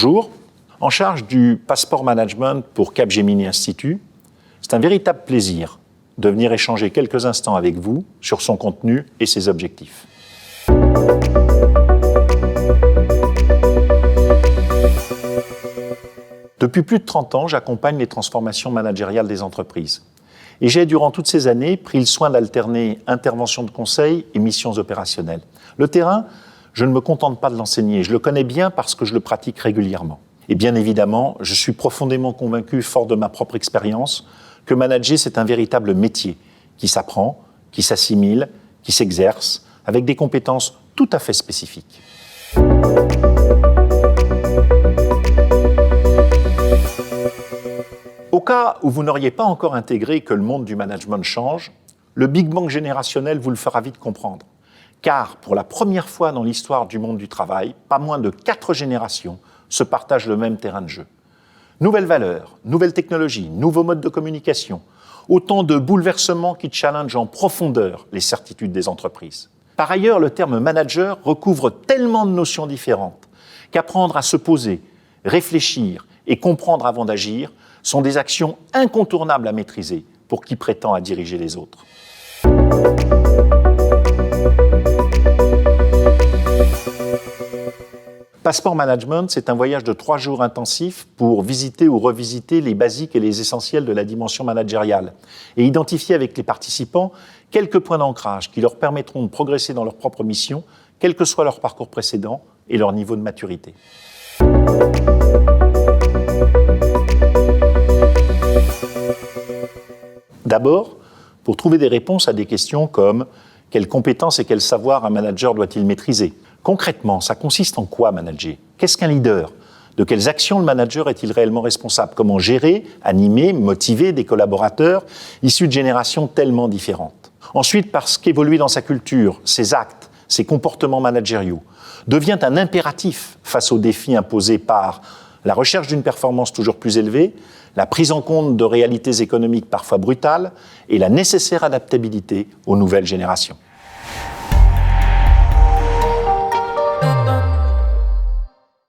Bonjour, en charge du passeport management pour Capgemini Institut, c'est un véritable plaisir de venir échanger quelques instants avec vous sur son contenu et ses objectifs. Depuis plus de 30 ans, j'accompagne les transformations managériales des entreprises. Et j'ai, durant toutes ces années, pris le soin d'alterner interventions de conseil et missions opérationnelles. Le terrain, je ne me contente pas de l'enseigner, je le connais bien parce que je le pratique régulièrement. Et bien évidemment, je suis profondément convaincu, fort de ma propre expérience, que manager, c'est un véritable métier qui s'apprend, qui s'assimile, qui s'exerce, avec des compétences tout à fait spécifiques. Au cas où vous n'auriez pas encore intégré que le monde du management change, le Big Bang générationnel vous le fera vite comprendre. Car pour la première fois dans l'histoire du monde du travail, pas moins de 4 générations se partagent le même terrain de jeu. Nouvelles valeurs, nouvelles technologies, nouveaux modes de communication, autant de bouleversements qui challengent en profondeur les certitudes des entreprises. Par ailleurs, le terme manager recouvre tellement de notions différentes qu'apprendre à se poser, réfléchir et comprendre avant d'agir sont des actions incontournables à maîtriser pour qui prétend à diriger les autres. Passeport Management, c'est un voyage de 3 jours intensifs pour visiter ou revisiter les basiques et les essentiels de la dimension managériale et identifier avec les participants quelques points d'ancrage qui leur permettront de progresser dans leur propre mission, quel que soit leur parcours précédent et leur niveau de maturité. D'abord, pour trouver des réponses à des questions comme « Quelles compétences et quels savoirs un manager doit-il maîtriser ?» Concrètement, ça consiste en quoi manager ? Qu'est-ce qu'un leader ? De quelles actions le manager est-il réellement responsable ? Comment gérer, animer, motiver des collaborateurs issus de générations tellement différentes ? Ensuite, parce qu'évoluer dans sa culture, ses actes, ses comportements managériaux devient un impératif face aux défis imposés par la recherche d'une performance toujours plus élevée, la prise en compte de réalités économiques parfois brutales et la nécessaire adaptabilité aux nouvelles générations.